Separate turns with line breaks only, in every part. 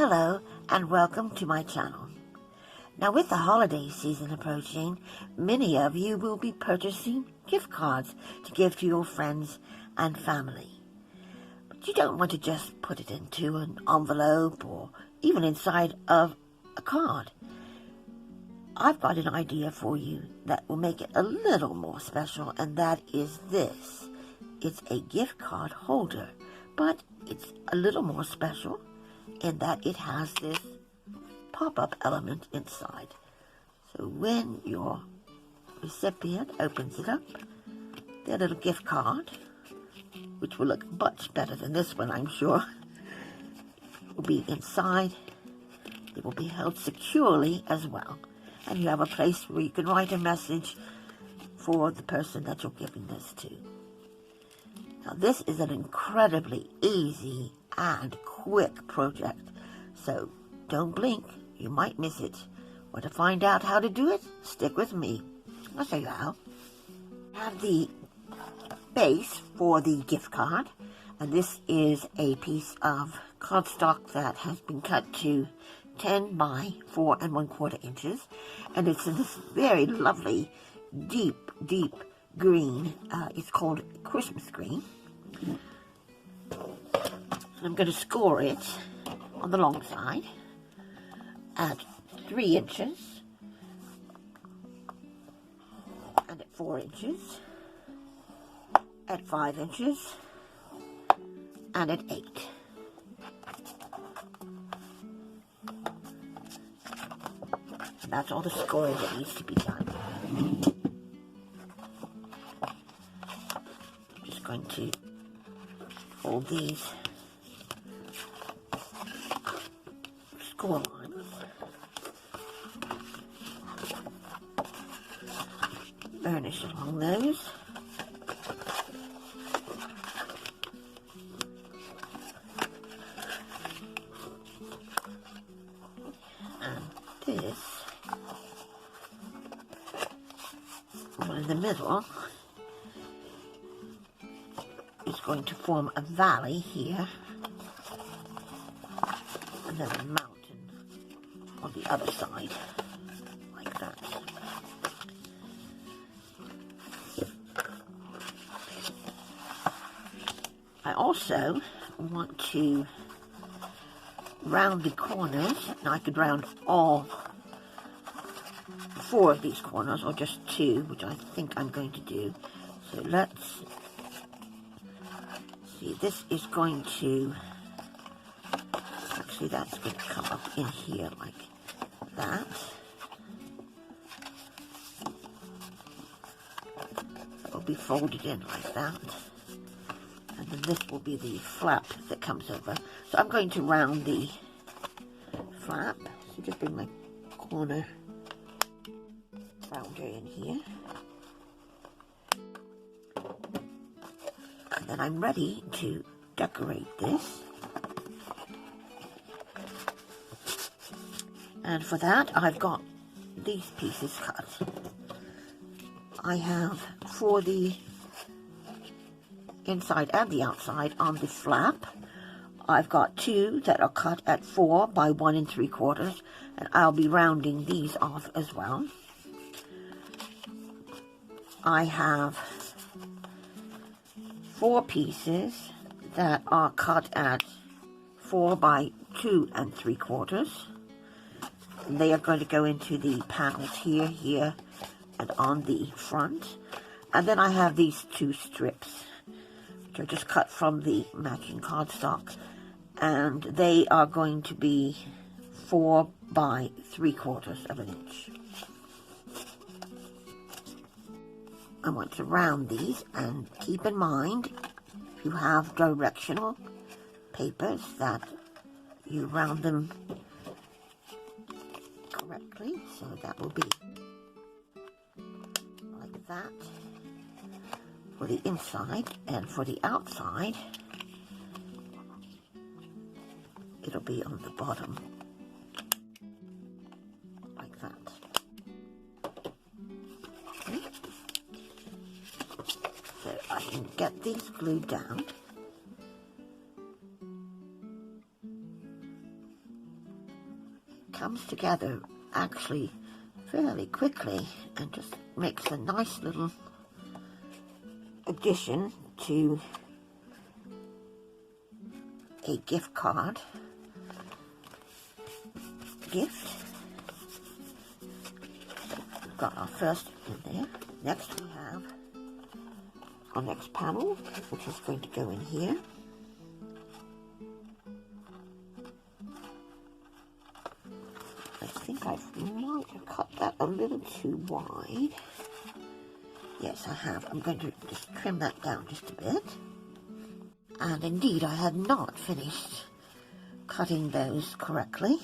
Hello and welcome to my channel. Now with the holiday season approaching, many of you will be purchasing gift cards to give to your friends and family. But you don't want to just put it into an envelope or even inside of a card. I've got an idea for you that will make it a little more special, and that is this. It's a gift card holder, but it's a little more special in that it has this pop-up element inside. So when your recipient opens it up, their little gift card, which will look much better than this one, I'm sure, will be inside. It will be held securely as well. And you have a place where you can write a message for the person that you're giving this to. Now this is an incredibly easy and quick project, so don't blink, you might miss it. Want to find out how to do it? Stick with me. I'll show you how. I have the base for the gift card, and this is a piece of cardstock that has been cut to 10 by 4 1/4 inches, and it's in this very lovely deep green. It's called Christmas green. I'm going to score it on the long side at 3 inches and at 4 inches, at 5 inches and at 8. And that's all the scoring that needs to be done. I'm just going to fold these score lines, burnish along those, and this one in the middle is going to form a valley here, and then a mountain on the other side, like that. I also want to round the corners. Now I could round all 4 of these corners, or just 2, which I think I'm going to do. So let's see, this is going to, actually that's going to come up in here like that. It will be folded in like that. And then this will be the flap that comes over. So I'm going to round the flap. So just bring my corner rounder in here. And then I'm ready to decorate this. And for that, I've got these pieces cut. I have, for the inside and the outside on the flap, I've got 2 that are cut at 4 by 1 3/4, and I'll be rounding these off as well. I have 4 pieces that are cut at 4 by 2 3/4. They are going to go into the panels here, and on the front. And then I have these 2 strips, which are just cut from the matching cardstock, and they are going to be 4 by 3/4 of an inch. I want to round these, and keep in mind, if you have directional papers, that you round them correctly. So that will be like that for the inside, and for the outside it'll be on the bottom like that. Okay. So I can get these glued down. together actually fairly quickly and just makes a nice little addition to a gift card gift. So we've got our first in there. Next we have our next panel, which is going to go in here. I think I might have cut that a little too wide. Yes, I have. I'm going to just trim that down just a bit. And indeed, I had not finished cutting those correctly.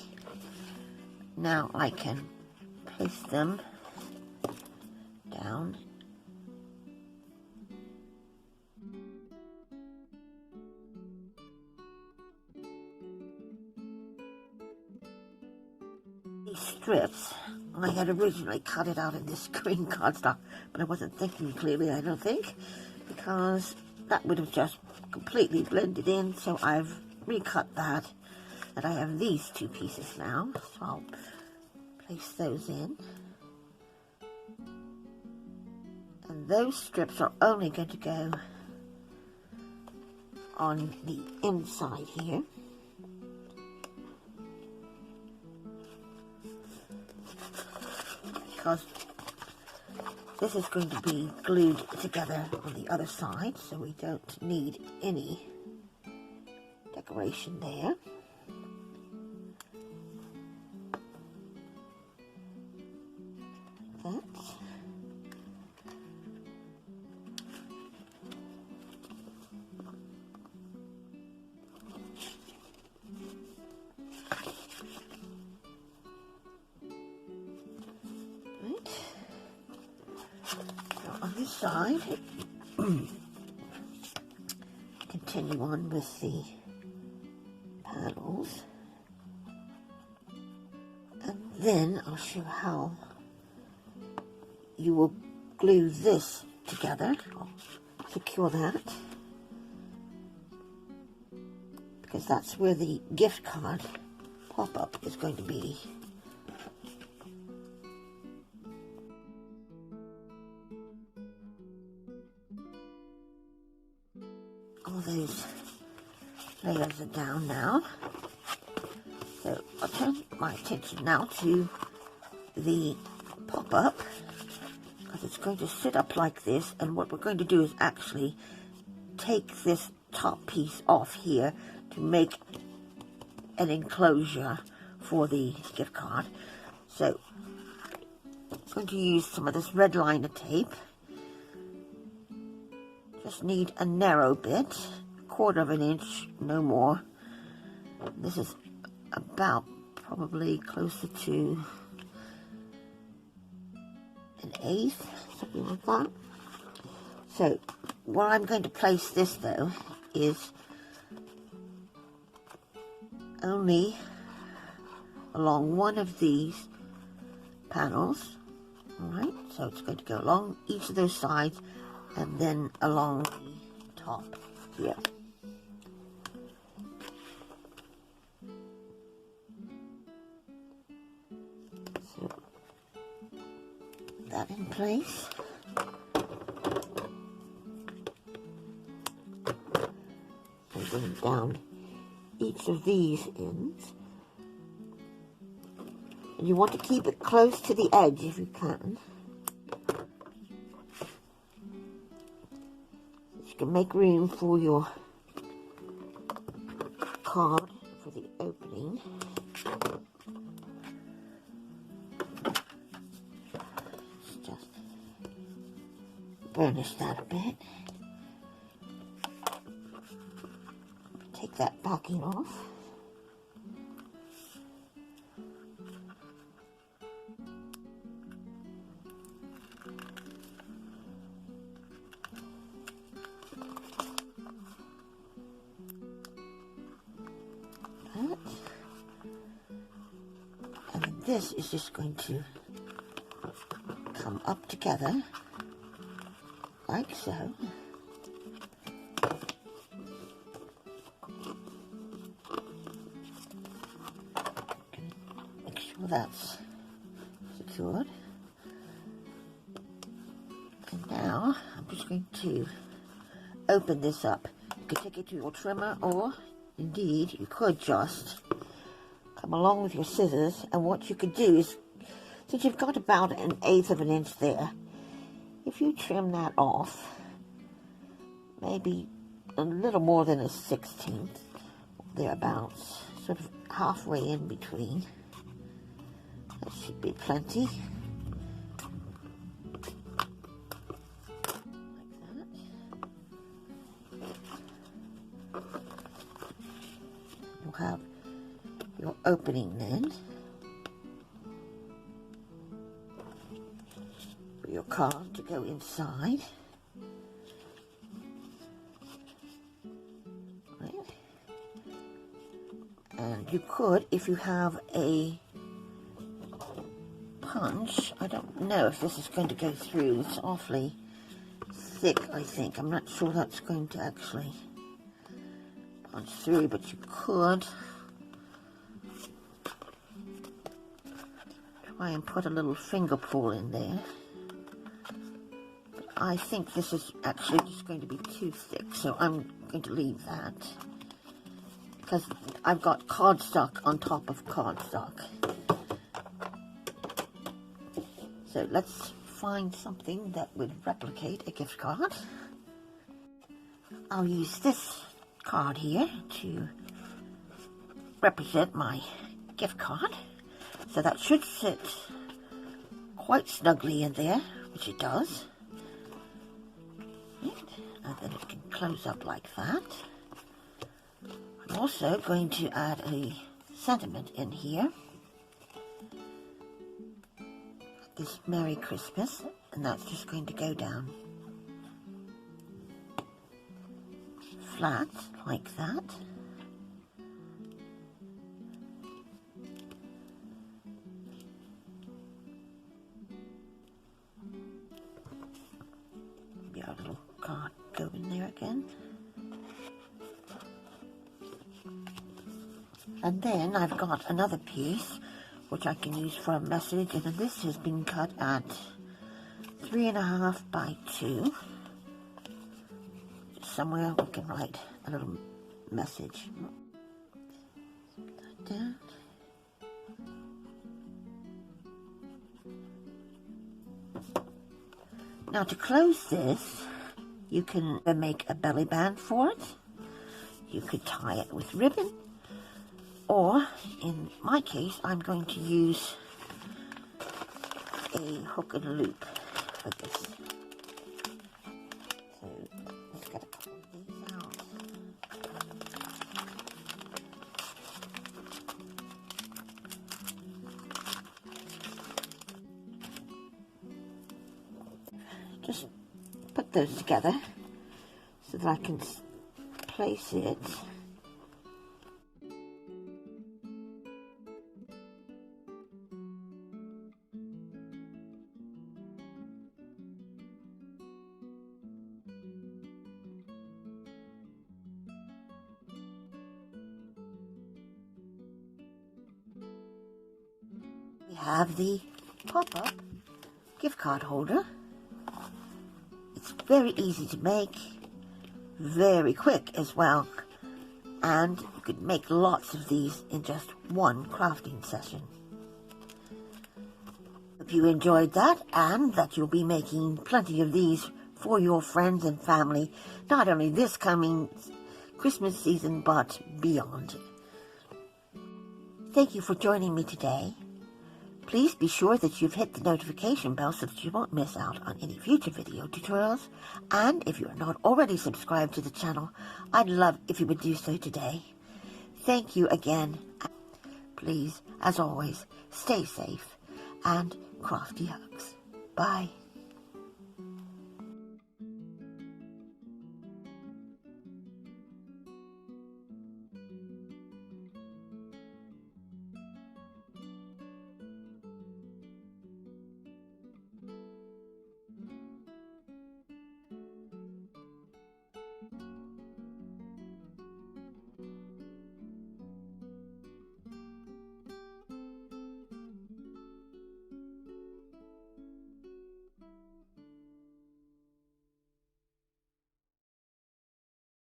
Now I can place them down. These strips, I had originally cut it out of this green cardstock, but I wasn't thinking clearly, I don't think, because that would have just completely blended in, so I've recut that, and I have these two pieces now, so I'll place those in. And those strips are only going to go on the inside here. Because this is going to be glued together on the other side, so we don't need any decoration there. Like that. On this side, continue on with the panels, and then I'll show how you will glue this together. I'll secure that, because that's where the gift card pop-up is going to be. All those layers are down now, so I'll turn my attention now to the pop-up, because it's going to sit up like this, and what we're going to do is actually take this top piece off here to make an enclosure for the gift card. So I'm going to use some of this red liner tape. Just need a narrow bit, 1/4 of an inch, no more. This is about probably closer to 1/8, something like that. So where I'm going to place this though is only along one of these panels. Alright, so it's going to go along each of those sides and then along the top here. So that in place. I'm going down each of these ends. And you want to keep it close to the edge if you can. You can make room for your card for the opening. Just burnish that a bit. Take that backing off. And this is just going to come up together like so. Make sure that's secured. And now I'm just going to open this up. You could take it to your trimmer, or indeed you could just come along with your scissors, and what you could do is, since you've got about 1/8 of an inch there, if you trim that off, maybe a little more than 1/16, thereabouts, sort of halfway in between. That should be plenty. Like that. You'll have your opening then for your card to go inside. And you could, if you have a punch, I don't know if this is going to go through. It's awfully thick, I think. I'm not sure that's going to actually punch through, but you could try and put a little finger pull in there. But I think this is actually just going to be too thick, so I'm going to leave that, because I've got cardstock on top of cardstock. So let's find something that would replicate a gift card. I'll use this card here to represent my gift card. So that should sit quite snugly in there, which it does. And then it can close up like that. I'm also going to add a sentiment in here. This Merry Christmas, and that's just going to go down flat like that. Maybe our little card go in there again. And then I've got another piece which I can use for a message, and this has been cut at 3.5 by 2. Somewhere we can write a little message. Put that down. Now to close this, you can make a belly band for it. You could tie it with ribbon. Or, in my case, I'm going to use a hook and loop for this. So, let's get a couple of these out. Just put those together so that I can place it . We have the pop-up gift card holder. It's very easy to make, very quick as well, and you could make lots of these in just one crafting session. Hope you enjoyed that, and that you'll be making plenty of these for your friends and family, not only this coming Christmas season, but beyond. Thank you for joining me today. Please be sure that you've hit the notification bell so that you won't miss out on any future video tutorials. And if you are not already subscribed to the channel, I'd love if you would do so today. Thank you again. Please, as always, stay safe and crafty hugs. Bye.